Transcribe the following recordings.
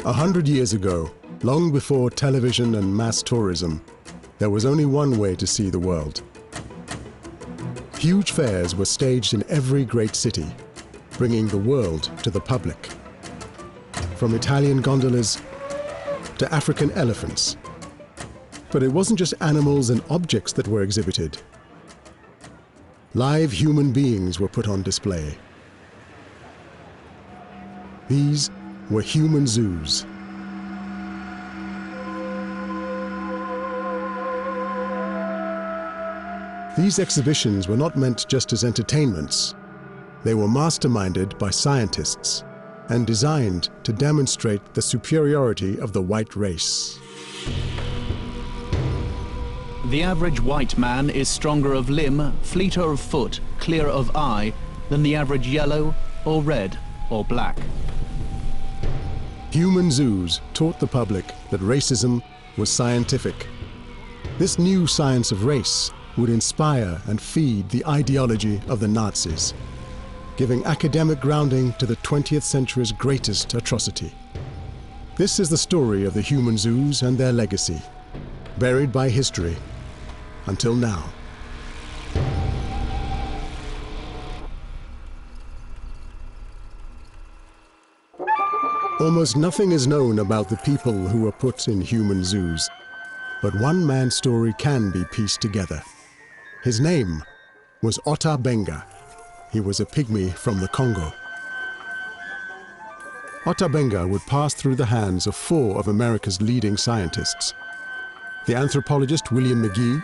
100 years ago, long before television and mass tourism, there was only one way to see the world. Huge fairs were staged in every great city, bringing the world to the public. From Italian gondolas to African elephants. But it wasn't just animals and objects that were exhibited. Live human beings were put on display. These were human zoos. These exhibitions were not meant just as entertainments. They were masterminded by scientists and designed to demonstrate the superiority of the white race. The average white man is stronger of limb, fleeter of foot, clear of eye than the average yellow or red or black. Human zoos taught the public that racism was scientific. This new science of race would inspire and feed the ideology of the Nazis, giving academic grounding to the 20th century's greatest atrocity. This is the story of the human zoos and their legacy, buried by history until now. Almost nothing is known about the people who were put in human zoos, but one man's story can be pieced together. His name was Ota Benga. He was a pygmy from the Congo. Ota Benga would pass through the hands of 4 of America's leading scientists: the anthropologist William McGee,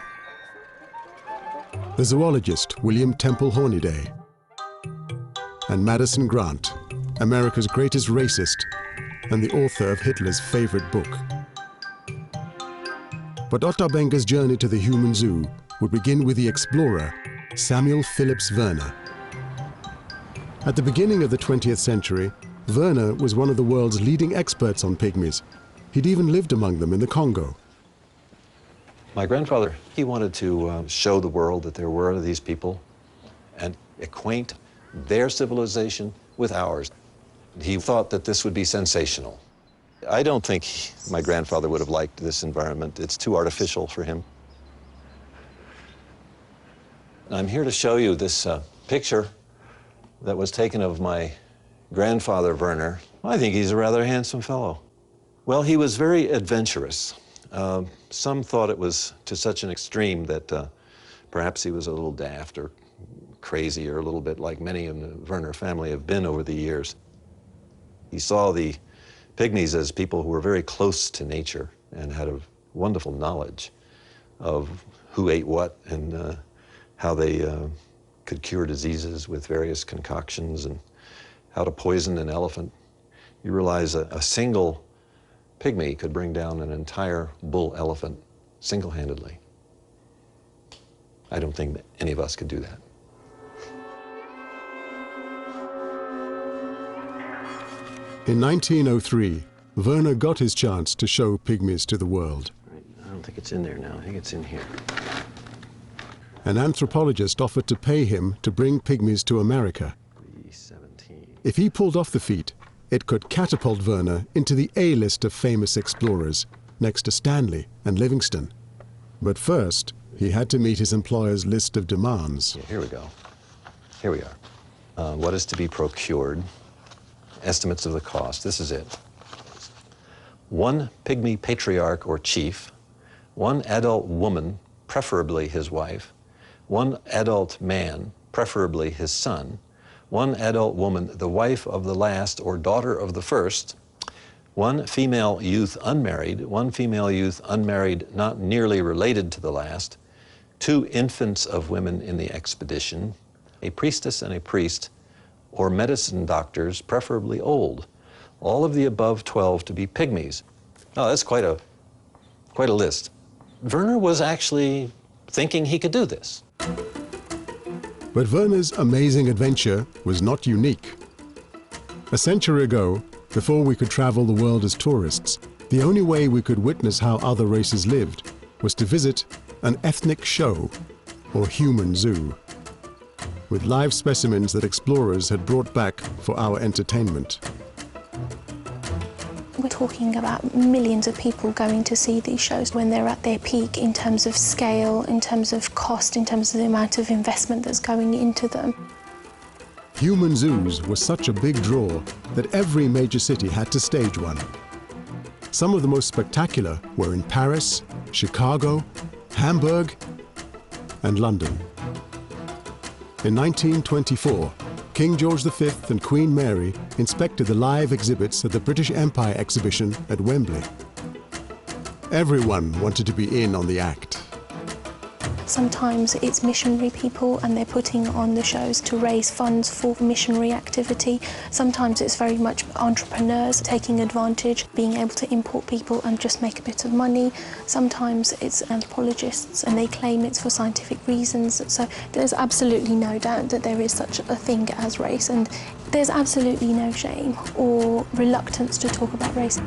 the zoologist William Temple Hornaday, and Madison Grant, America's greatest racist and the author of Hitler's favorite book. But Ota Benga's journey to the human zoo would begin with the explorer Samuel Phillips Werner. At the beginning of the 20th century, Werner was one of the world's leading experts on pygmies. He'd even lived among them in the Congo. My grandfather, he wanted to show the world that there were these people and acquaint their civilization with ours. He thought that this would be sensational. I don't think my grandfather would have liked this environment. It's too artificial for him. I'm here to show you this picture that was taken of my grandfather, Werner. I think he's a rather handsome fellow. Well, he was very adventurous. Some thought it was to such an extreme that perhaps he was a little daft or crazy or a little bit like many in the Werner family have been over the years. He saw the pygmies as people who were very close to nature and had a wonderful knowledge of who ate what and how they could cure diseases with various concoctions and how to poison an elephant. You realize a single pygmy could bring down an entire bull elephant single-handedly. I don't think that any of us could do that. In 1903, Werner got his chance to show pygmies to the world. I don't think it's in there now. I think it's in here. An anthropologist offered to pay him to bring pygmies to America. 317. If he pulled off the feat, it could catapult Werner into the A-list of famous explorers, next to Stanley and Livingstone. But first, he had to meet his employer's list of demands. Yeah, here we go. Here we are. What is to be procured? Estimates of the cost. This is it. 1 pygmy patriarch or chief, 1 adult woman, preferably his wife, 1 adult man, preferably his son, 1 adult woman, the wife of the last or daughter of the first, 1 female youth unmarried, 1 female youth unmarried not nearly related to the last, 2 infants of women in the expedition, a priestess and a priest, or medicine doctors, preferably old. All of the above 12 to be pygmies. Oh, that's quite a list. Werner was actually thinking he could do this. But Werner's amazing adventure was not unique. A century ago, before we could travel the world as tourists, the only way we could witness how other races lived was to visit an ethnic show, or human zoo, with live specimens that explorers had brought back for our entertainment. We're talking about millions of people going to see these shows when they're at their peak in terms of scale, in terms of cost, in terms of the amount of investment that's going into them. Human zoos were such a big draw that every major city had to stage one. Some of the most spectacular were in Paris, Chicago, Hamburg, and London. In 1924, King George V and Queen Mary inspected the live exhibits at the British Empire exhibition at Wembley. Everyone wanted to be in on the act. Sometimes it's missionary people and they're putting on the shows to raise funds for missionary activity. Sometimes it's very much entrepreneurs taking advantage, being able to import people and just make a bit of money. Sometimes it's anthropologists and they claim it's for scientific reasons. So there's absolutely no doubt that there is such a thing as race, and there's absolutely no shame or reluctance to talk about race.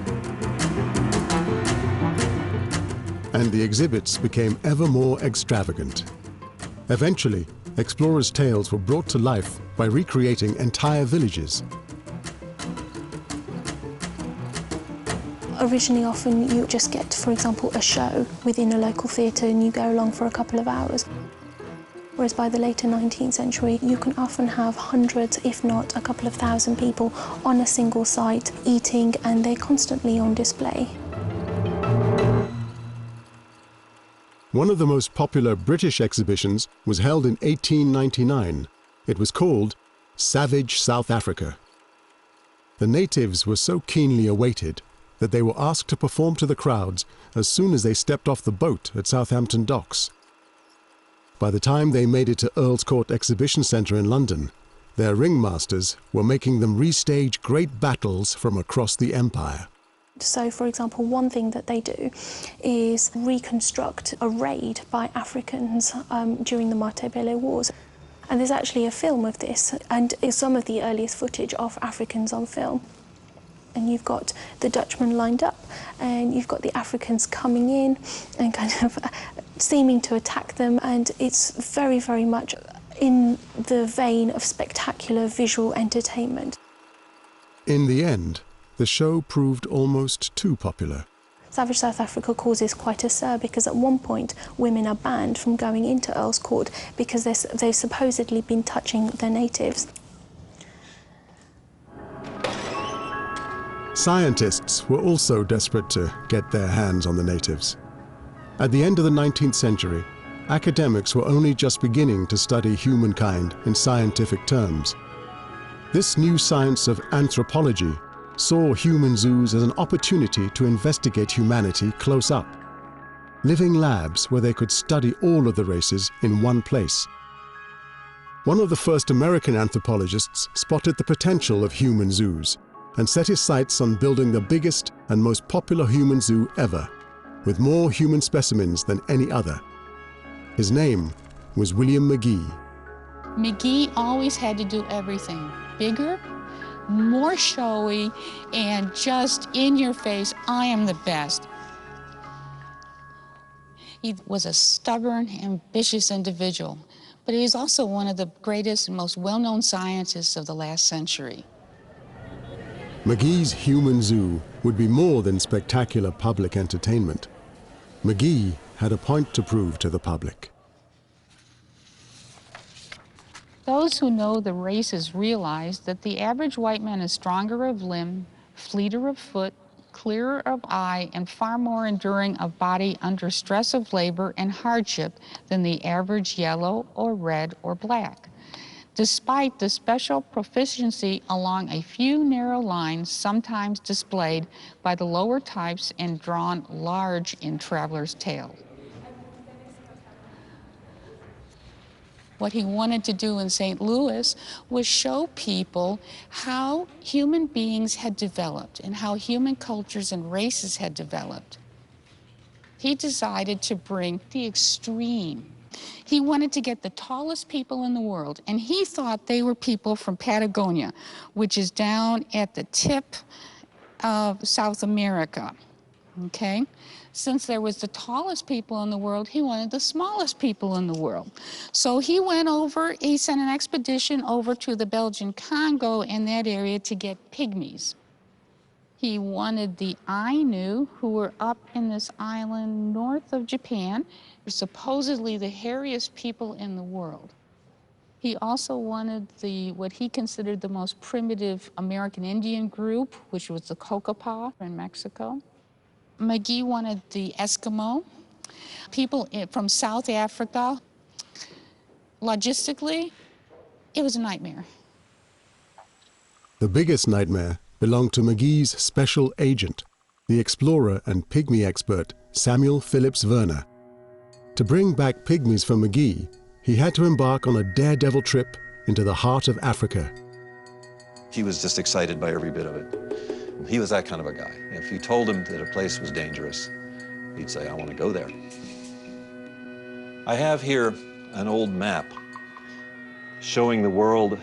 And the exhibits became ever more extravagant. Eventually, explorers' tales were brought to life by recreating entire villages. Originally, often you just get, for example, a show within a local theatre and you go along for a couple of hours. Whereas by the later 19th century, you can often have hundreds, if not a couple of thousand people on a single site eating, and they're constantly on display. One of the most popular British exhibitions was held in 1899. It was called Savage South Africa. The natives were so keenly awaited that they were asked to perform to the crowds as soon as they stepped off the boat at Southampton docks. By the time they made it to Earl's Court Exhibition Centre in London, their ringmasters were making them restage great battles from across the empire. So, for example, one thing that they do is reconstruct a raid by Africans during the Matabele Wars. And there's actually a film of this, and it's some of the earliest footage of Africans on film. And you've got the Dutchmen lined up, and you've got the Africans coming in and kind of seeming to attack them, and it's very, very much in the vein of spectacular visual entertainment. In the end, the show proved almost too popular. Savage South Africa causes quite a stir because at one point women are banned from going into Earl's Court because they've supposedly been touching the natives. Scientists were also desperate to get their hands on the natives. At the end of the 19th century, academics were only just beginning to study humankind in scientific terms. This new science of anthropology saw human zoos as an opportunity to investigate humanity close up. Living labs where they could study all of the races in one place. One of the first American anthropologists spotted the potential of human zoos and set his sights on building the biggest and most popular human zoo ever, with more human specimens than any other. His name was William McGee. McGee always had to do everything bigger, more showy, and just in your face, I am the best. He was a stubborn, ambitious individual, but he was also one of the greatest and most well-known scientists of the last century. McGee's human zoo would be more than spectacular public entertainment. McGee had a point to prove to the public. Those who know the races realize that the average white man is stronger of limb, fleeter of foot, clearer of eye, and far more enduring of body under stress of labor and hardship than the average yellow or red or black, despite the special proficiency along a few narrow lines sometimes displayed by the lower types and drawn large in travelers' tales. What he wanted to do in St. Louis was show people how human beings had developed and how human cultures and races had developed. He decided to bring the extreme. He wanted to get the tallest people in the world, and he thought they were people from Patagonia, which is down at the tip of South America, okay? Since there was the tallest people in the world, he wanted the smallest people in the world. So he went over, he sent an expedition over to the Belgian Congo in that area to get pygmies. He wanted the Ainu, who were up in this island north of Japan, supposedly the hairiest people in the world. He also wanted what he considered the most primitive American Indian group, which was the Cocopah in Mexico. McGee wanted the Eskimo, people from South Africa. Logistically, it was a nightmare. The biggest nightmare belonged to McGee's special agent, the explorer and pygmy expert Samuel Phillips Werner. To bring back pygmies for McGee, he had to embark on a daredevil trip into the heart of Africa. He was just excited by every bit of it. He was that kind of a guy. If you told him that a place was dangerous, he'd say, I want to go there. I have here an old map showing the world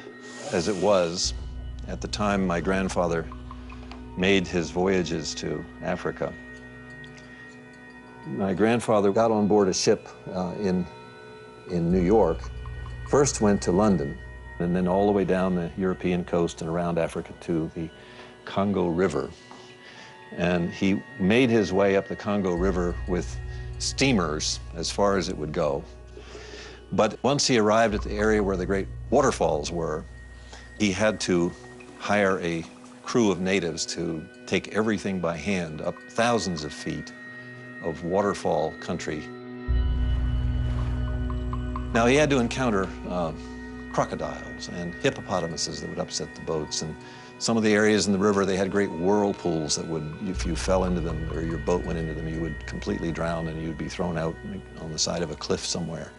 as it was at the time my grandfather made his voyages to Africa. My grandfather got on board a ship in New York, first went to London, and then all the way down the European coast and around Africa to the Congo River. And he made his way up the Congo River with steamers as far as it would go. But once he arrived at the area where the great waterfalls were, he had to hire a crew of natives to take everything by hand up thousands of feet of waterfall country. Now, he had to encounter crocodiles and hippopotamuses that would upset the boats. And some of the areas in the river, they had great whirlpools that would, if you fell into them or your boat went into them, you would completely drown and you'd be thrown out on the side of a cliff somewhere.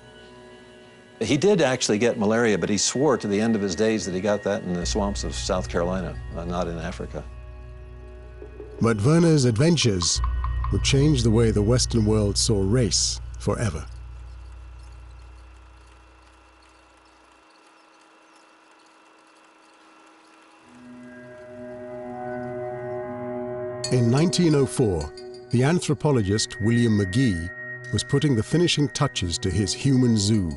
He did actually get malaria, but he swore to the end of his days that he got that in the swamps of South Carolina, not in Africa. But Werner's adventures would change the way the Western world saw race forever. In 1904, the anthropologist William McGee was putting the finishing touches to his human zoo.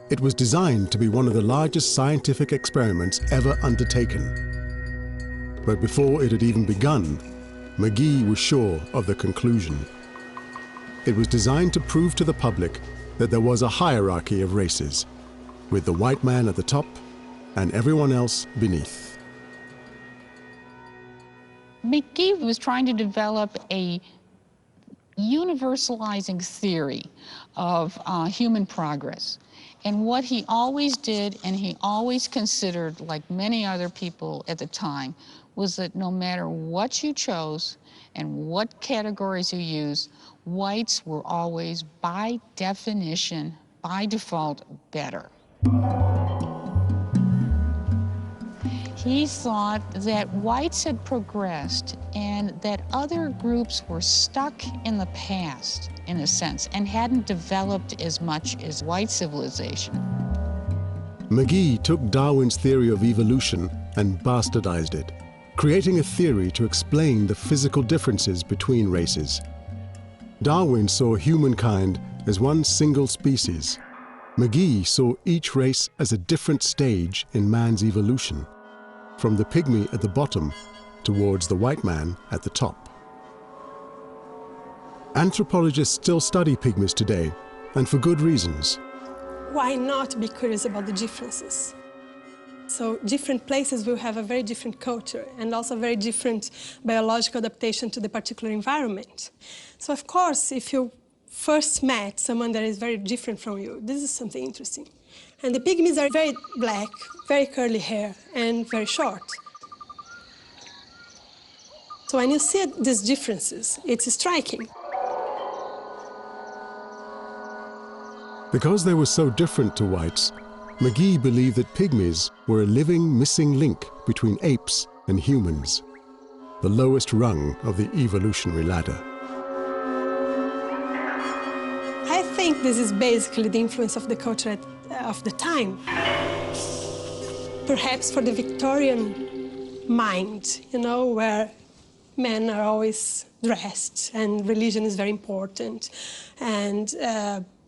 It was designed to be one of the largest scientific experiments ever undertaken. But before it had even begun, McGee was sure of the conclusion. It was designed to prove to the public that there was a hierarchy of races, with the white man at the top and everyone else beneath. McGee was trying to develop a universalizing theory of human progress. And what he always did, and he always considered, like many other people at the time, was that no matter what you chose and what categories you used, whites were always, by definition, by default, better. He thought that whites had progressed and that other groups were stuck in the past, in a sense, and hadn't developed as much as white civilization. McGee took Darwin's theory of evolution and bastardized it, creating a theory to explain the physical differences between races. Darwin saw humankind as one single species. McGee saw each race as a different stage in man's evolution, from the pygmy at the bottom towards the white man at the top. Anthropologists still study pygmies today, and for good reasons. Why not be curious about the differences? So different places will have a very different culture and also very different biological adaptation to the particular environment. So of course, if you first met someone that is very different from you, this is something interesting. And the pygmies are very black, very curly hair, and very short. So when you see these differences, it's striking. Because they were so different to whites, McGee believed that pygmies were a living, missing link between apes and humans, the lowest rung of the evolutionary ladder. I think this is basically the influence of the culture of the time. Perhaps for the Victorian mind, you know, where men are always dressed and religion is very important and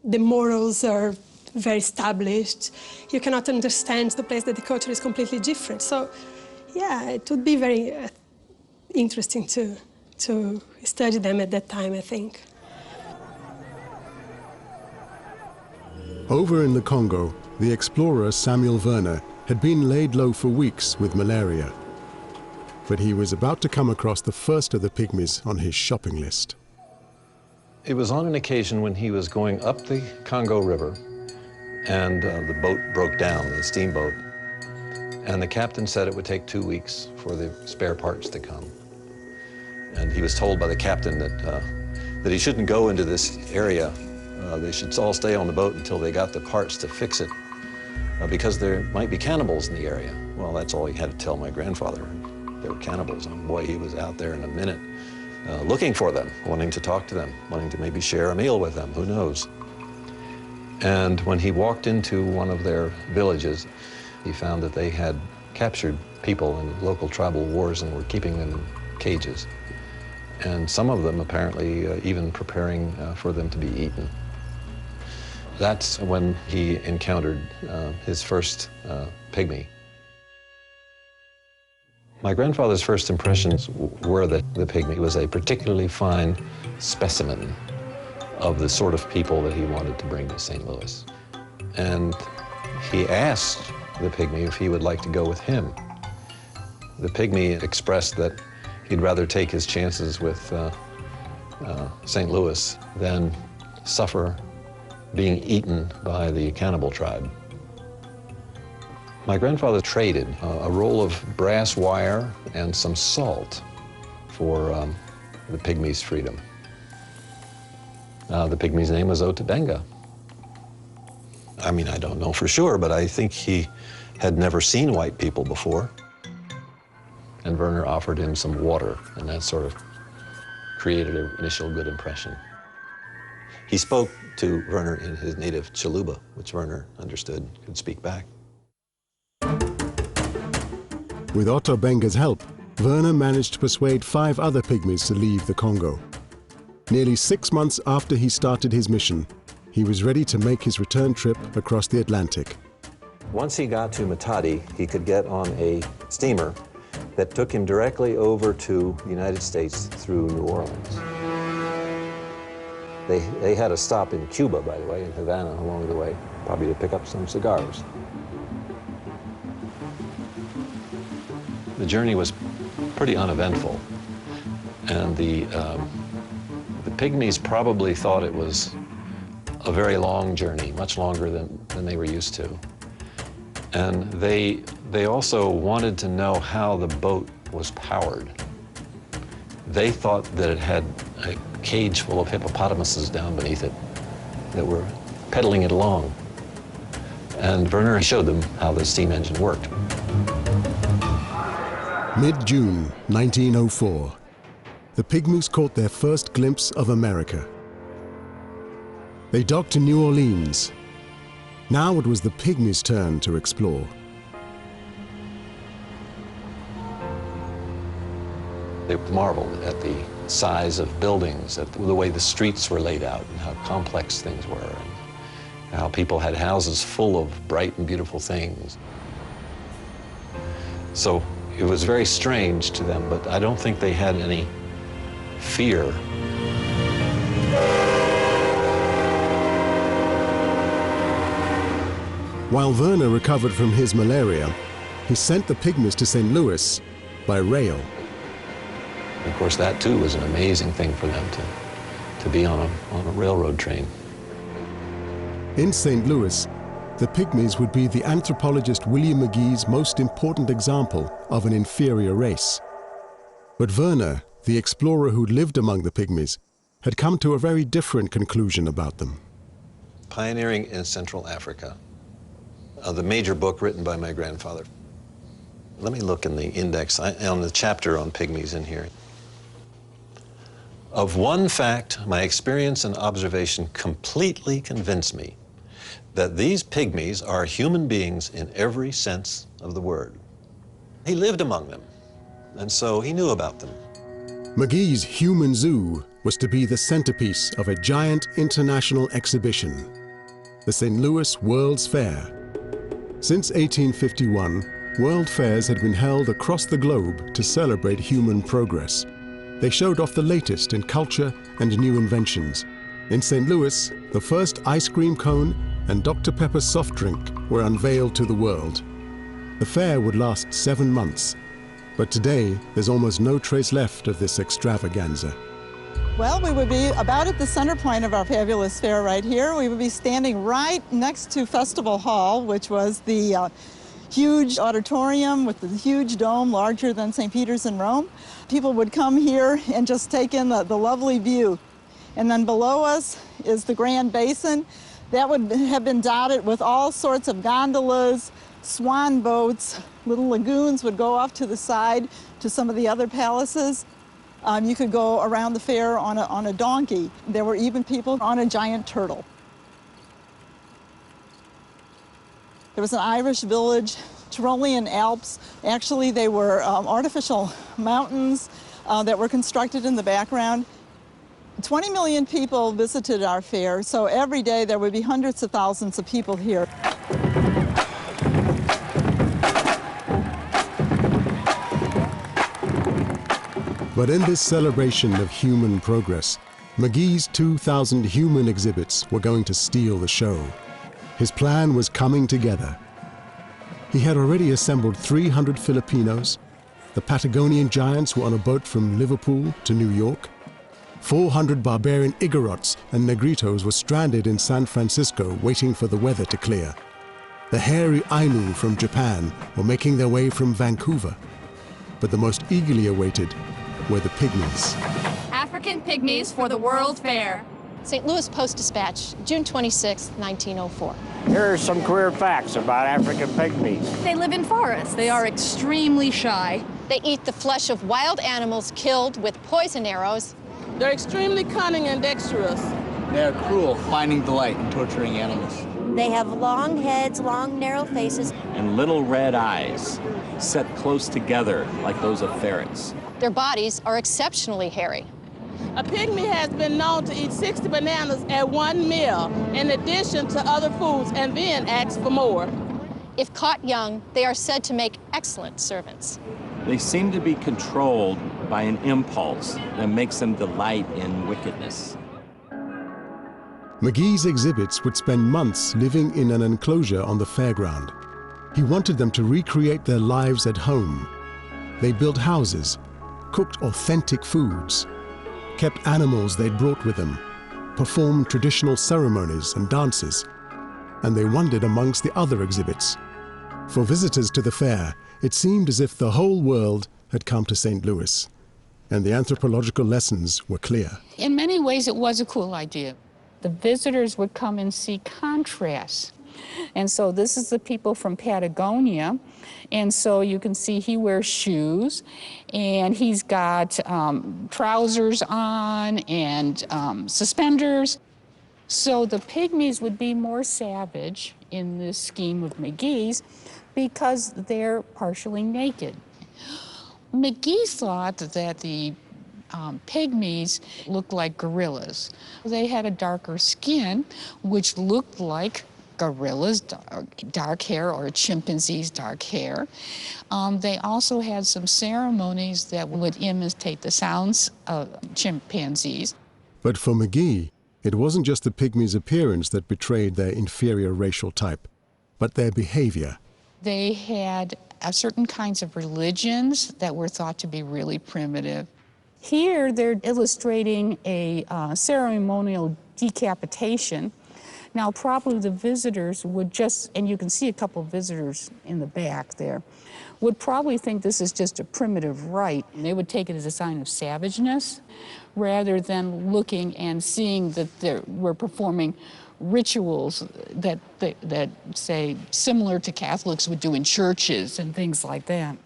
the morals are very established. You cannot understand the place that the culture is completely different. So, yeah, it would be very interesting to study them at that time, I think. Over in the Congo, the explorer Samuel Werner had been laid low for weeks with malaria. But he was about to come across the first of the pygmies on his shopping list. It was on an occasion when he was going up the Congo River, and the boat broke down, the steamboat. And the captain said it would take 2 weeks for the spare parts to come. And he was told by the captain that he shouldn't go into this area. They should all stay on the boat until they got the parts to fix it, because there might be cannibals in the area. Well, that's all he had to tell my grandfather. There were cannibals, and boy, he was out there in a minute looking for them, wanting to talk to them, wanting to maybe share a meal with them, who knows. And when he walked into one of their villages, he found that they had captured people in local tribal wars and were keeping them in cages. And some of them apparently even preparing for them to be eaten. That's when he encountered his first pygmy. My grandfather's first impressions were that the pygmy was a particularly fine specimen of the sort of people that he wanted to bring to St. Louis. And he asked the pygmy if he would like to go with him. The pygmy expressed that he'd rather take his chances with St. Louis than suffer being eaten by the cannibal tribe. My grandfather traded a roll of brass wire and some salt for the pygmy's freedom. The pygmy's name was Ota Benga. I mean, I don't know for sure, but I think he had never seen white people before. And Werner offered him some water, and that sort of created an initial good impression. He spoke to Werner in his native Chaluba, which Werner understood, could speak back. With Ota Benga's help, Werner managed to persuade 5 other pygmies to leave the Congo. Nearly 6 months after he started his mission, he was ready to make his return trip across the Atlantic. Once he got to Matadi, he could get on a steamer that took him directly over to the United States through New Orleans. They had a stop in Cuba, by the way, in Havana along the way, probably to pick up some cigars. The journey was pretty uneventful, and the pygmies probably thought it was a very long journey, much longer than they were used to. And they also wanted to know how the boat was powered. They thought that it had a cage full of hippopotamuses down beneath it that were pedaling it along. And Werner showed them how the steam engine worked. Mid-June 1904, the pygmies caught their first glimpse of America. They docked in New Orleans. Now it was the pygmies' turn to explore. They marveled at the size of buildings, at the way the streets were laid out, and how complex things were, and how people had houses full of bright and beautiful things. So it was very strange to them, but I don't think they had any fear. While Werner recovered from his malaria, he sent the pygmies to St. Louis by rail. Of course, that too was an amazing thing for them to be on a railroad train. In St. Louis, the pygmies would be the anthropologist William McGee's most important example of an inferior race. But Werner, the explorer who'd lived among the pygmies, had come to a very different conclusion about them. Pioneering in Central Africa, the major book written by my grandfather. Let me look in the index, on the chapter on pygmies in here. Of one fact, my experience and observation completely convince me that these pygmies are human beings in every sense of the word. He lived among them, and so he knew about them. McGee's Human Zoo was to be the centerpiece of a giant international exhibition, the St. Louis World's Fair. Since 1851, World fairs had been held across the globe to celebrate human progress. They showed off the latest in culture and new inventions. In St. Louis, the first ice cream cone and Dr. Pepper soft drink were unveiled to the world. The fair would last 7 months, but today there's almost no trace left of this extravaganza. Well, we would be about at the center point of our fabulous fair right here. We would be standing right next to Festival Hall, which was the huge auditorium with the huge dome, larger than St. Peter's in Rome. People would come here and just take in the lovely view. And then below us is the Grand Basin. That would have been dotted with all sorts of gondolas, swan boats, little lagoons would go off to the side to some of the other palaces. You could go around the fair on a donkey. There were even people on a giant turtle. There was an Irish village, Tyrolean Alps. Actually, they were artificial mountains that were constructed in the background. 20 million people visited our fair, so every day there would be hundreds of thousands of people here. But in this celebration of human progress, McGee's 2,000 human exhibits were going to steal the show. His plan was coming together. He had already assembled 300 Filipinos. The Patagonian giants were on a boat from Liverpool to New York. 400 barbarian Igorots and Negritos were stranded in San Francisco waiting for the weather to clear. The hairy Ainu from Japan were making their way from Vancouver. But the most eagerly awaited were the pygmies. African pygmies for the World Fair. St. Louis Post-Dispatch, June 26, 1904. Here are some queer facts about African pygmies. They live in forests. They are extremely shy. They eat the flesh of wild animals killed with poison arrows. They're extremely cunning and dexterous. They're cruel, finding delight in torturing animals. They have long heads, long, narrow faces. And little red eyes, set close together like those of ferrets. Their bodies are exceptionally hairy. A pygmy has been known to eat 60 bananas at one meal, in addition to other foods, and then ask for more. If caught young, they are said to make excellent servants. They seem to be controlled by an impulse that makes them delight in wickedness. McGee's exhibits would spend months living in an enclosure on the fairground. He wanted them to recreate their lives at home. They built houses, cooked authentic foods, kept animals they'd brought with them, performed traditional ceremonies and dances, and they wandered amongst the other exhibits. For visitors to the fair, it seemed as if the whole world had come to St. Louis, and the anthropological lessons were clear. In many ways, it was a cool idea. The visitors would come and see contrasts. And so this is the people from Patagonia. And so you can see he wears shoes, and he's got trousers on and suspenders. So the pygmies would be more savage in this scheme of McGee's because they're partially naked. McGee thought that the pygmies looked like gorillas. They had a darker skin, which looked like gorillas' dark hair or chimpanzees' dark hair. They also had some ceremonies that would imitate the sounds of chimpanzees. But for McGee, it wasn't just the pygmies' appearance that betrayed their inferior racial type, but their behavior. They had certain kinds of religions that were thought to be really primitive. Here, they're illustrating a ceremonial decapitation. Now, probably the visitors would just, and you can see a couple of visitors in the back there, would probably think this is just a primitive rite. And they would take it as a sign of savageness, rather than looking and seeing that we're performing rituals that say, similar to Catholics would do in churches and things like that.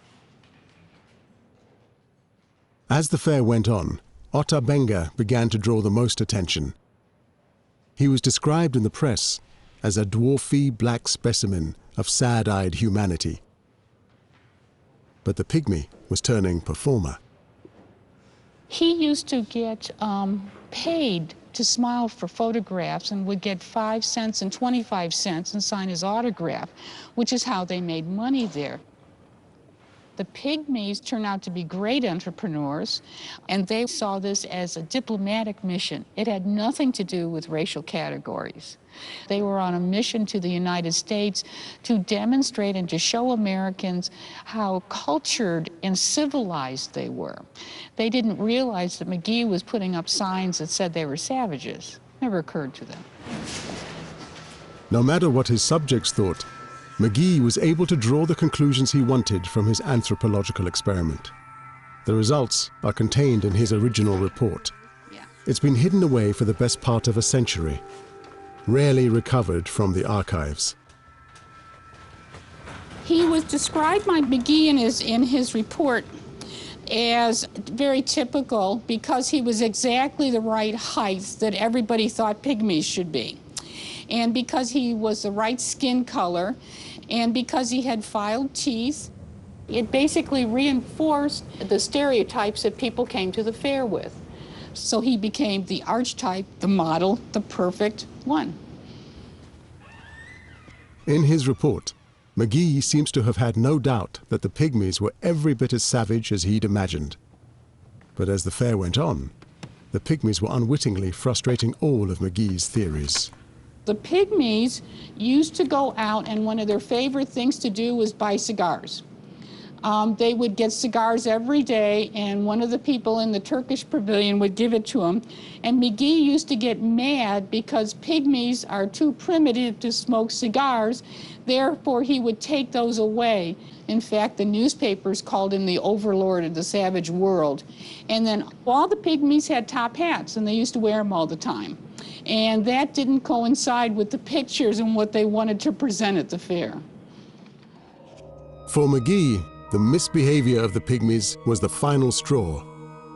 As the fair went on, Ota Benga began to draw the most attention. He was described in the press as a dwarfy black specimen of sad-eyed humanity. But the pygmy was turning performer. He used to get paid to smile for photographs and would get 5 cents and 25 cents and sign his autograph, which is how they made money there. The pygmies turned out to be great entrepreneurs, and they saw this as a diplomatic mission. It had nothing to do with racial categories. They were on a mission to the United States to demonstrate and to show Americans how cultured and civilized they were. They didn't realize that McGee was putting up signs that said they were savages. Never occurred to them. No matter what his subjects thought, McGee was able to draw the conclusions he wanted from his anthropological experiment. The results are contained in his original report. It's been hidden away for the best part of a century, rarely recovered from the archives. He was described by McGee in his report as very typical because he was exactly the right height that everybody thought pygmies should be, and because he was the right skin color, and because he had filed teeth. It basically reinforced the stereotypes that people came to the fair with. So he became the archetype, the model, the perfect one. In his report, McGee seems to have had no doubt that the pygmies were every bit as savage as he'd imagined. But as the fair went on, the pygmies were unwittingly frustrating all of McGee's theories. The pygmies used to go out, and one of their favorite things to do was buy cigars. They would get cigars every day, and one of the people in the Turkish pavilion would give it to them. And McGee used to get mad because pygmies are too primitive to smoke cigars. Therefore, he would take those away. In fact, the newspapers called him the overlord of the savage world. And then all the pygmies had top hats, and they used to wear them all the time. And that didn't coincide with the pictures and what they wanted to present at the fair. For McGee, the misbehavior of the pygmies was the final straw.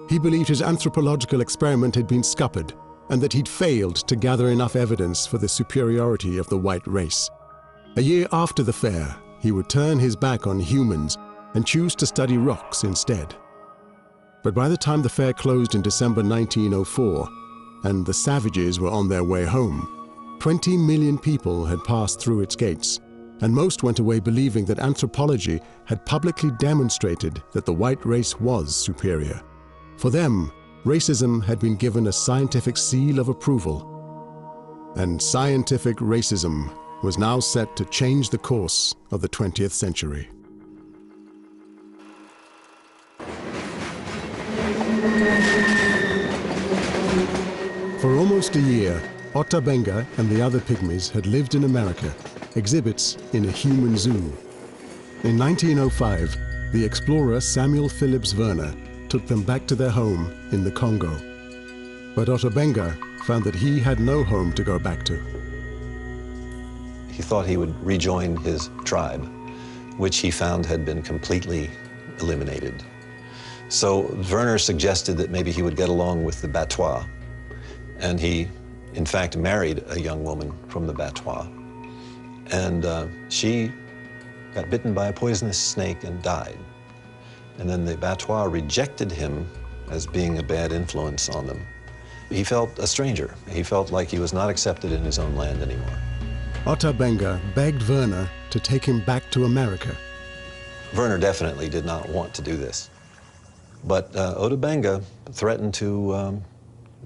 He believed his anthropological experiment had been scuppered and that he'd failed to gather enough evidence for the superiority of the white race. A year after the fair, he would turn his back on humans and choose to study rocks instead. But by the time the fair closed in December 1904, and the savages were on their way home, 20 million people had passed through its gates, and most went away believing that anthropology had publicly demonstrated that the white race was superior. For them, racism had been given a scientific seal of approval, and scientific racism was now set to change the course of the 20th century. For almost a year, Ota Benga and the other pygmies had lived in America, exhibits in a human zoo. In 1905, the explorer Samuel Phillips Werner took them back to their home in the Congo. But Ota Benga found that he had no home to go back to. He thought he would rejoin his tribe, which he found had been completely eliminated. So Werner suggested that maybe he would get along with the Batois, and he, in fact, married a young woman from the Batois. And she got bitten by a poisonous snake and died. And then the Batois rejected him as being a bad influence on them. He felt a stranger. He felt like he was not accepted in his own land anymore. Ota Benga begged Werner to take him back to America. Werner definitely did not want to do this. But Ota Benga threatened to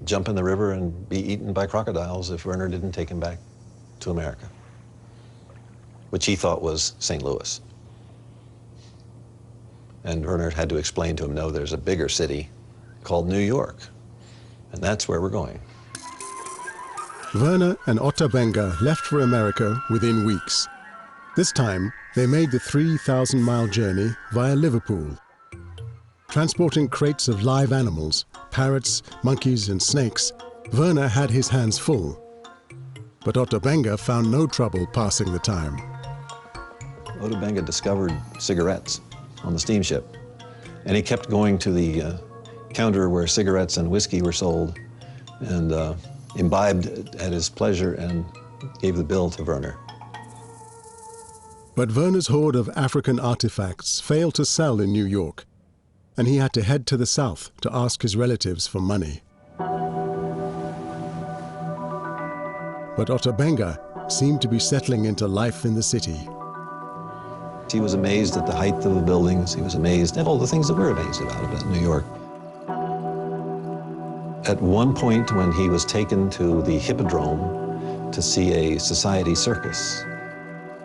jump in the river and be eaten by crocodiles if Werner didn't take him back to America, which he thought was St. Louis. And Werner had to explain to him, no, there's a bigger city called New York, and that's where we're going. Werner and Ota Benga left for America within weeks. This time, they made the 3,000-mile journey via Liverpool. Transporting crates of live animals, parrots, monkeys, and snakes, Werner had his hands full. But Ota Benga found no trouble passing the time. Ota Benga discovered cigarettes on the steamship, and he kept going to the counter where cigarettes and whiskey were sold, and imbibed at his pleasure and gave the bill to Werner. But Werner's hoard of African artifacts failed to sell in New York, and he had to head to the south to ask his relatives for money. But Ota Benga seemed to be settling into life in the city. He was amazed at the height of the buildings. He was amazed at all the things that we're amazed about New York. At one point when he was taken to the Hippodrome to see a society circus,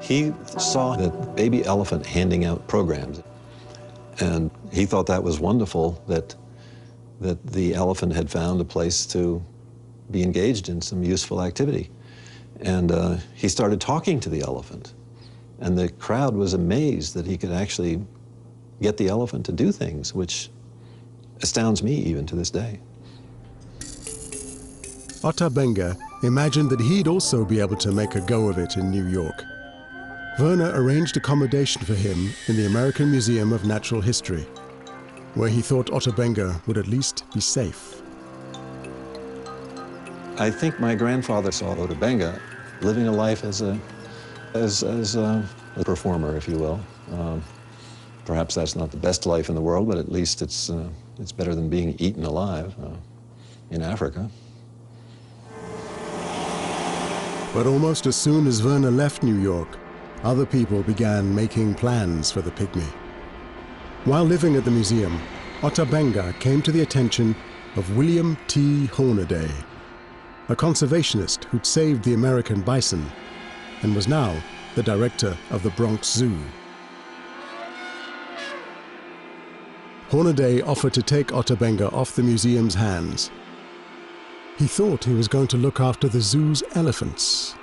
he saw that baby elephant handing out programs. And he thought that was wonderful, that the elephant had found a place to be engaged in some useful activity. And he started talking to the elephant. And the crowd was amazed that he could actually get the elephant to do things, which astounds me even to this day. Ota Benga imagined that he'd also be able to make a go of it in New York. Werner arranged accommodation for him in the American Museum of Natural History, where he thought Ota Benga would at least be safe. I think my grandfather saw Ota Benga living a life as a performer, if you will. Perhaps that's not the best life in the world, but at least it's better than being eaten alive in Africa. But almost as soon as Werner left New York, other people began making plans for the pygmy. While living at the museum, Ota Benga came to the attention of William T. Hornaday, a conservationist who'd saved the American bison and was now the director of the Bronx Zoo. Hornaday offered to take Ota Benga off the museum's hands. He thought he was going to look after the zoo's elephants,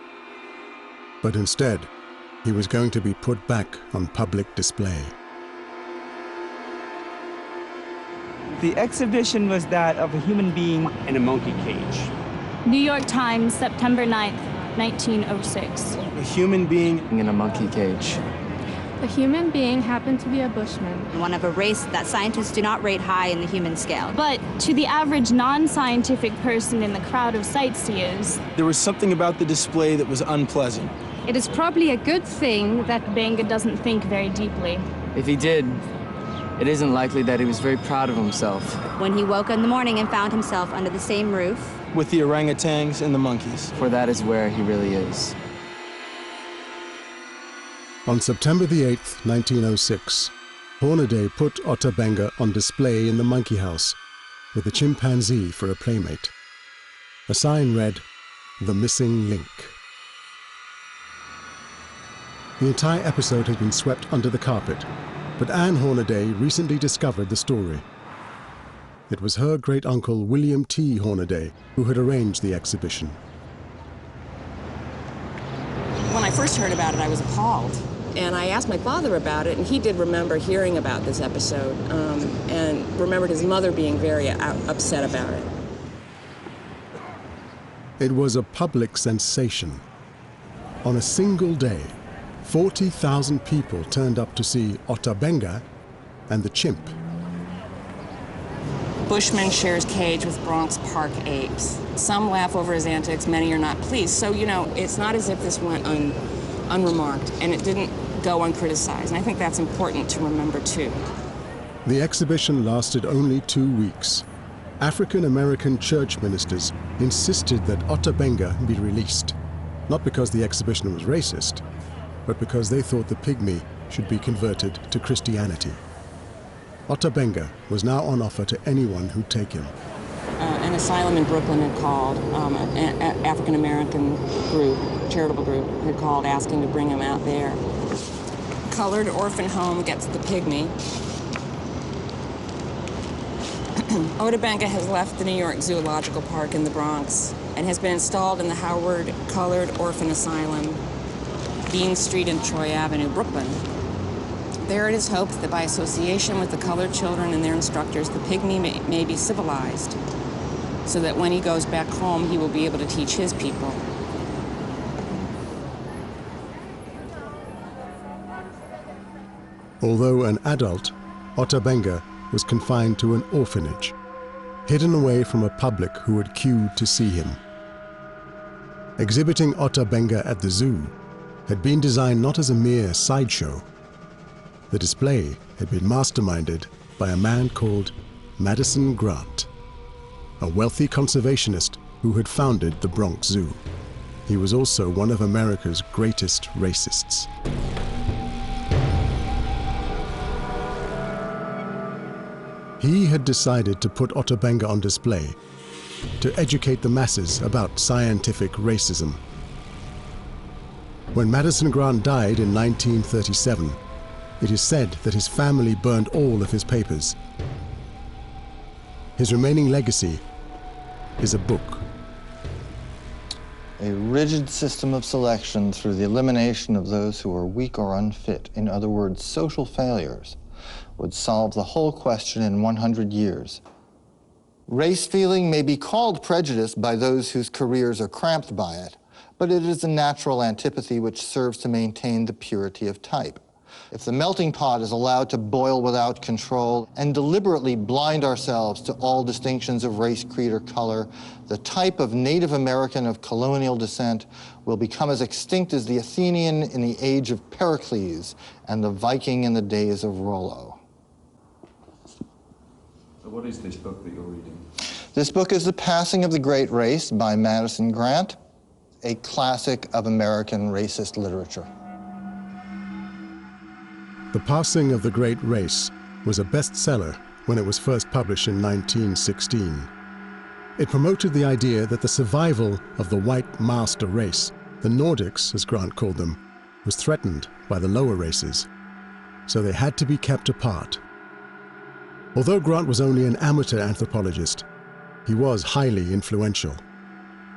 but instead, he was going to be put back on public display. The exhibition was that of a human being in a monkey cage. New York Times, September 9th, 1906. A human being in a monkey cage. The human being happened to be a bushman. One of a race that scientists do not rate high in the human scale. But to the average non-scientific person in the crowd of sightseers, there was something about the display that was unpleasant. It is probably a good thing that Benga doesn't think very deeply. If he did, it isn't likely that he was very proud of himself. When he woke in the morning and found himself under the same roof with the orangutans and the monkeys. For that is where he really is. On September the 8th, 1906, Hornaday put Ota Benga on display in the monkey house with a chimpanzee for a playmate. A sign read, "The Missing Link." The entire episode has been swept under the carpet, but Anne Hornaday recently discovered the story. It was her great-uncle William T. Hornaday who had arranged the exhibition. When I first heard about it, I was appalled. And I asked my father about it, and he did remember hearing about this episode and remembered his mother being very upset about it. It was a public sensation. On a single day, 40,000 people turned up to see Ota Benga and the chimp. Bushman shares cage with Bronx Park apes. Some laugh over his antics, many are not pleased. So, you know, it's not as if this went unremarked, and it didn't go uncriticized. And I think that's important to remember, too. The exhibition lasted only 2 weeks. African-American church ministers insisted that Ota Benga be released, not because the exhibition was racist, but because they thought the pygmy should be converted to Christianity. Ota Benga was now on offer to anyone who'd take him. An asylum in Brooklyn had called, an African-American group, charitable group, had called asking to bring him out there. Colored orphan home gets the pygmy. Ota Benga has left the New York Zoological Park in the Bronx and has been installed in the Howard Colored Orphan Asylum, Bean Street and Troy Avenue, Brooklyn. There it is hoped that by association with the colored children and their instructors, the pygmy may be civilized, so that when he goes back home, he will be able to teach his people. Although an adult, Ota Benga was confined to an orphanage, hidden away from a public who had queued to see him. Exhibiting Ota Benga at the zoo had been designed not as a mere sideshow. The display had been masterminded by a man called Madison Grant, a wealthy conservationist who had founded the Bronx Zoo. He was also one of America's greatest racists. He had decided to put Ota Benga on display, to educate the masses about scientific racism. When Madison Grant died in 1937, it is said that his family burned all of his papers. His remaining legacy is a book. A rigid system of selection through the elimination of those who are weak or unfit, in other words, social failures, would solve the whole question in 100 years. Race feeling may be called prejudice by those whose careers are cramped by it, but it is a natural antipathy which serves to maintain the purity of type. If the melting pot is allowed to boil without control and deliberately blind ourselves to all distinctions of race, creed, or color, the type of Native American of colonial descent will become as extinct as the Athenian in the age of Pericles and the Viking in the days of Rollo. So what is this book that you're reading? This book is The Passing of the Great Race by Madison Grant, a classic of American racist literature. The Passing of the Great Race was a bestseller when it was first published in 1916. It promoted the idea that the survival of the white master race, the Nordics, as Grant called them, was threatened by the lower races, so they had to be kept apart. Although Grant was only an amateur anthropologist, he was highly influential.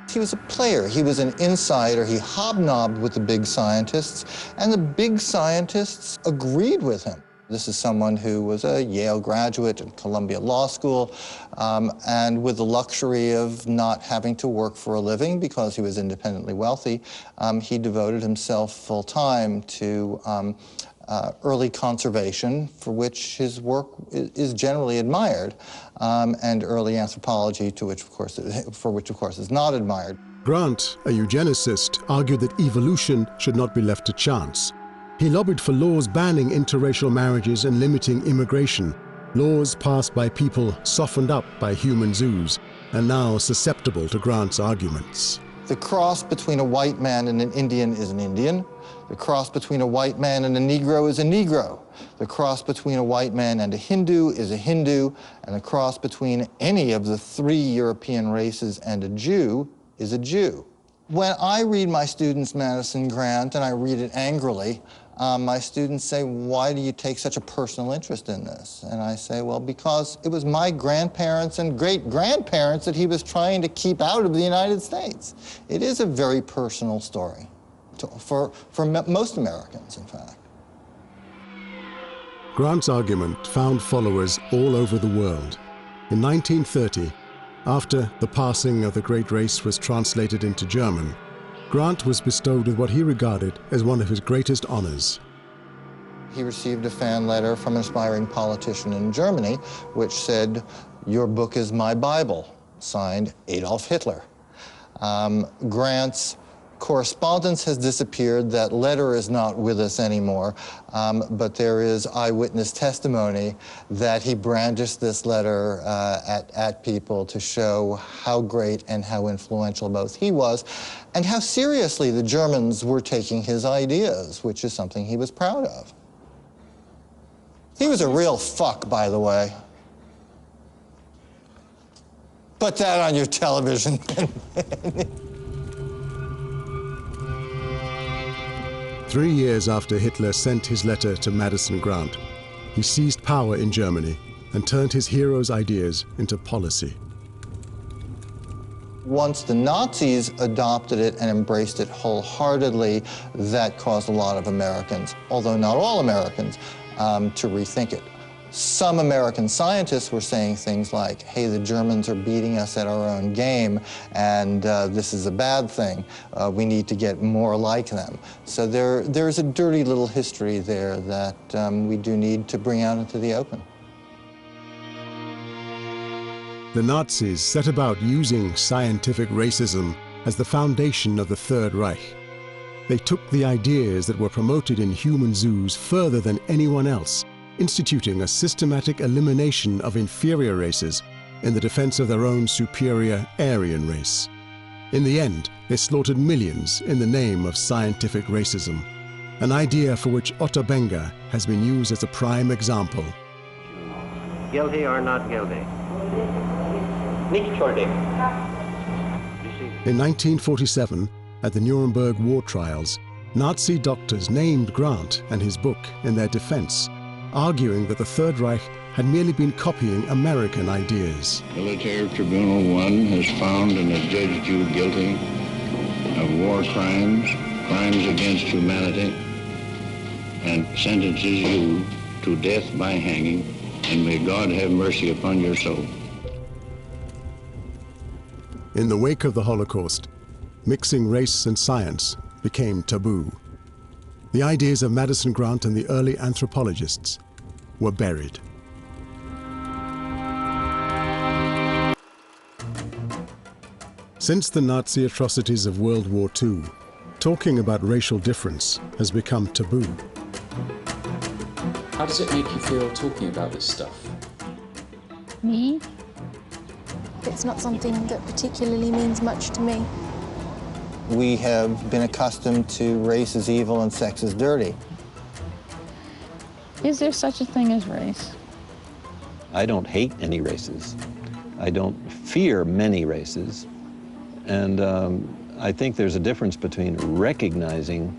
He was a player. He was an insider. He hobnobbed with the big scientists, and the big scientists agreed with him. This is someone who was a Yale graduate and Columbia Law School, and with the luxury of not having to work for a living because he was independently wealthy, he devoted himself full-time to early conservation, for which his work is generally admired, and early anthropology, for which, of course, is not admired. Grant, a eugenicist, argued that evolution should not be left to chance. He lobbied for laws banning interracial marriages and limiting immigration, laws passed by people softened up by human zoos and now susceptible to Grant's arguments. The cross between a white man and an Indian is an Indian. The cross between a white man and a Negro is a Negro. The cross between a white man and a Hindu is a Hindu. And the cross between any of the 3 European races and a Jew is a Jew. When I read my students Madison Grant, and I read it angrily, my students say, why do you take such a personal interest in this? And I say, well, because it was my grandparents and great-grandparents that he was trying to keep out of the United States. It is a very personal story, for most Americans, in fact. Grant's argument found followers all over the world. In 1930, after The Passing of the Great Race was translated into German, Grant was bestowed with what he regarded as one of his greatest honors. He received a fan letter from an aspiring politician in Germany, which said, "Your book is my Bible," signed Adolf Hitler. Grant's correspondence has disappeared. That letter is not with us anymore, but there is eyewitness testimony that he brandished this letter at people to show how great and how influential both he was, and how seriously the Germans were taking his ideas, which is something he was proud of. He was a real fuck, by the way. Put that on your television. 3 years after Hitler sent his letter to Madison Grant, he seized power in Germany and turned his hero's ideas into policy. Once the Nazis adopted it and embraced it wholeheartedly, that caused a lot of Americans, although not all Americans, to rethink it. Some American scientists were saying things like, hey, the Germans are beating us at our own game, and this is a bad thing. We need to get more like them. So there's a dirty little history there that we do need to bring out into the open. The Nazis set about using scientific racism as the foundation of the Third Reich. They took the ideas that were promoted in human zoos further than anyone else, instituting a systematic elimination of inferior races in the defense of their own superior Aryan race. In the end, they slaughtered millions in the name of scientific racism, an idea for which Ota Benga has been used as a prime example. guilty or not guilty? Nicht schuldig. In 1947, at the Nuremberg war trials, Nazi doctors named Grant and his book in their defense, arguing that the Third Reich had merely been copying American ideas. Military Tribunal 1 has found and adjudged you guilty of war crimes, crimes against humanity, and sentences you to death by hanging, and may God have mercy upon your soul. In the wake of the Holocaust, mixing race and science became taboo. The ideas of Madison Grant and the early anthropologists were buried. Since the Nazi atrocities of World War II, talking about racial difference has become taboo. How does it make you feel talking about this stuff? Me? It's not something that particularly means much to me. We have been accustomed to race is evil and sex is dirty. Is there such a thing as race? I don't hate any races. I don't fear many races. And I think there's a difference between recognizing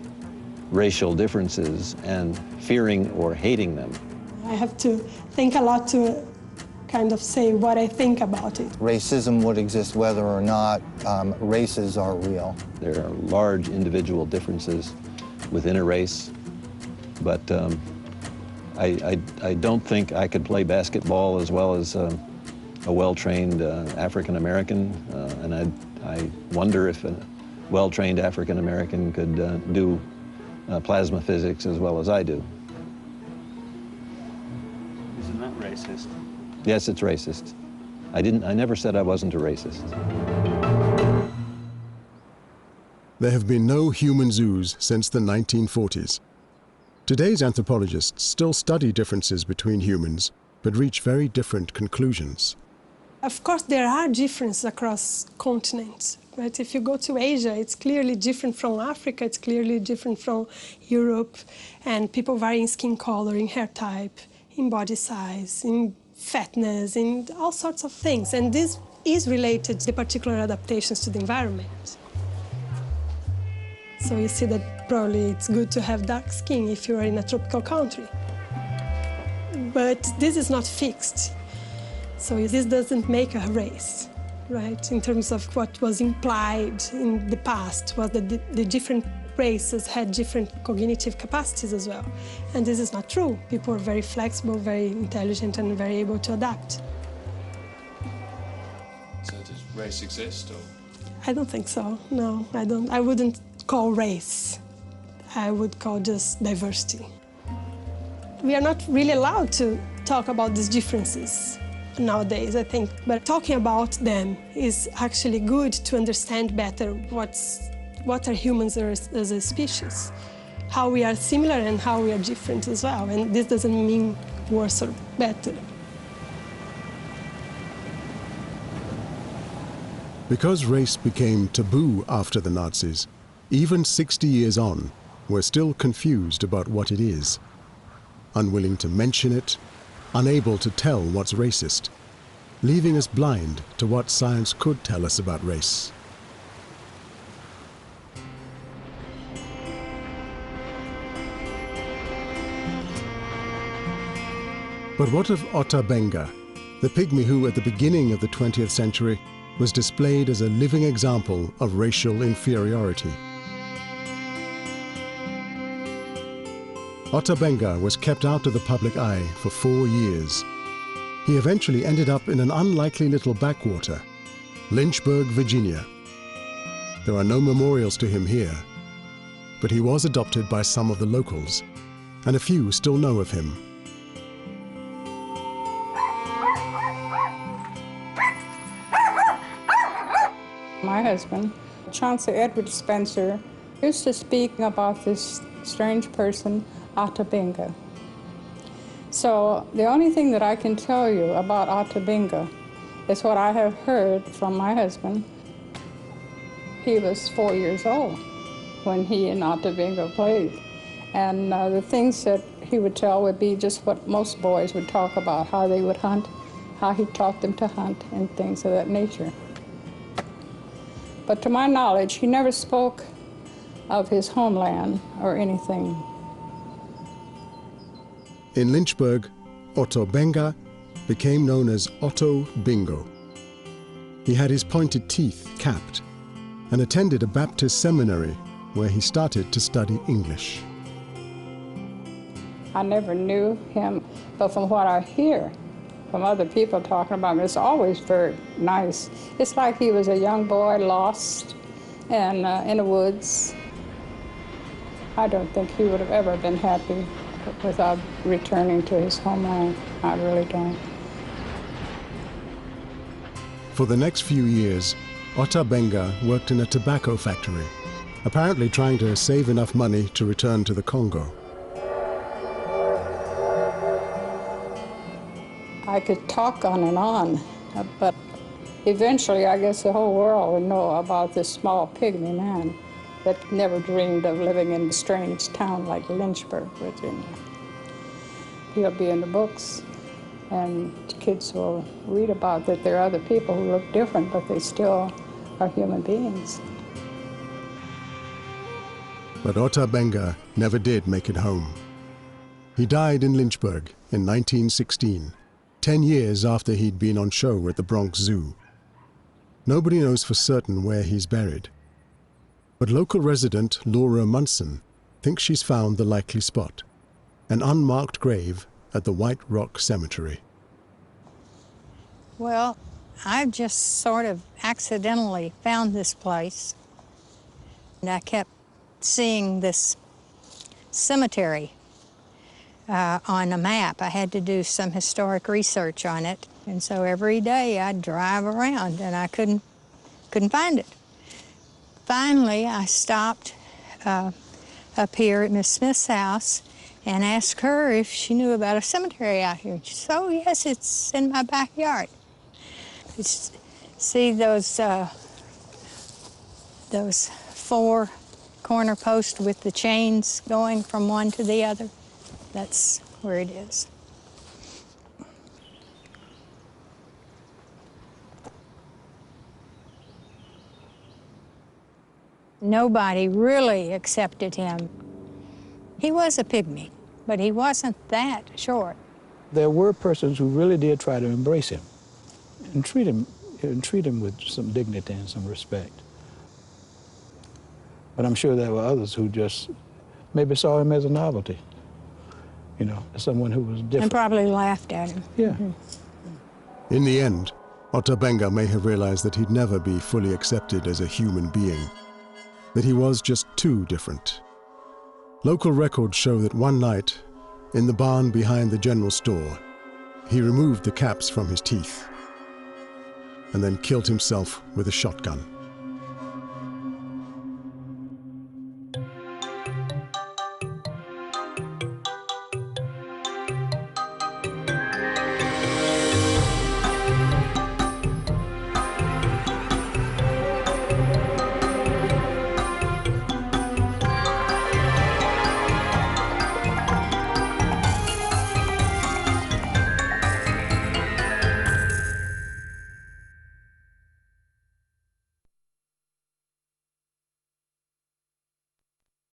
racial differences and fearing or hating them. I have to think a lot to kind of say what I think about it. Racism would exist whether or not races are real. There are large individual differences within a race, but I don't think I could play basketball as well as a well-trained African-American, and I wonder if a well-trained African-American could do plasma physics as well as I do. Isn't that racist? Yes, it's racist. I never said I wasn't a racist. There have been no human zoos since the 1940s. Today's anthropologists still study differences between humans, but reach very different conclusions. Of course, there are differences across continents. But if you go to Asia, it's clearly different from Africa, it's clearly different from Europe, and people vary in skin color, in hair type, in body size, in fatness, in all sorts of things. And this is related to the particular adaptations to the environment. So you see that probably it's good to have dark skin if you are in a tropical country. But this is not fixed. So this doesn't make a race, right? In terms of what was implied in the past was that the different races had different cognitive capacities as well. And this is not true. People are very flexible, very intelligent, and very able to adapt. So does race exist, or? I don't think so, no, I don't. I wouldn't call race. I would call just diversity. We are not really allowed to talk about these differences nowadays, I think. But talking about them is actually good to understand better what are humans as a species, how we are similar and how we are different as well. And this doesn't mean worse or better. Because race became taboo after the Nazis, even 60 years on, we're still confused about what it is. Unwilling to mention it, unable to tell what's racist, leaving us blind to what science could tell us about race. But what of Ota Benga, the pygmy who at the beginning of the 20th century was displayed as a living example of racial inferiority? Ota Benga was kept out of the public eye for 4 years. He eventually ended up in an unlikely little backwater, Lynchburg, Virginia. There are no memorials to him here, but he was adopted by some of the locals, and a few still know of him. My husband, Chancellor Edward Spencer, used to speak about this strange person, Ota Benga. So the only thing that I can tell you about Ota Benga is what I have heard from my husband. He was 4 years old when he and Ota Benga played. And the things that he would tell would be just what most boys would talk about, how they would hunt, how he taught them to hunt, and things of that nature. But to my knowledge, he never spoke of his homeland or anything. In Lynchburg, Ota Benga became known as Ota Benga. He had his pointed teeth capped and attended a Baptist seminary where he started to study English. I never knew him, but from what I hear from other people talking about him, it's always very nice. It's like he was a young boy lost and in the woods. I don't think he would have ever been happy without returning to his homeland. I really don't. For the next few years, Ota Benga worked in a tobacco factory, apparently trying to save enough money to return to the Congo. I could talk on and on, but eventually I guess the whole world would know about this small pygmy man that never dreamed of living in a strange town like Lynchburg, Virginia. He'll be in the books, and kids will read about that there are other people who look different, but they still are human beings. But Ota Benga never did make it home. He died in Lynchburg in 1916, 10 years after he'd been on show at the Bronx Zoo. Nobody knows for certain where he's buried, but local resident Laura Munson thinks she's found the likely spot, an unmarked grave at the White Rock Cemetery. Well, I've just sort of accidentally found this place, and I kept seeing this cemetery on a map. I had to do some historic research on it, and so every day I'd drive around and I couldn't find it. Finally, I stopped up here at Miss Smith's house and asked her if she knew about a cemetery out here. She said, "Oh yes, it's in my backyard." See those 4 corner posts with the chains going from one to the other? That's where it is. Nobody really accepted him. He was a pygmy, but he wasn't that short. There were persons who really did try to embrace him and treat him with some dignity and some respect. But I'm sure there were others who just maybe saw him as a novelty, you know, someone who was different. And probably laughed at him. Yeah. Mm-hmm. In the end, Ota Benga may have realized that he'd never be fully accepted as a human being, that he was just too different. Local records show that one night, in the barn behind the general store, he removed the caps from his teeth and then killed himself with a shotgun.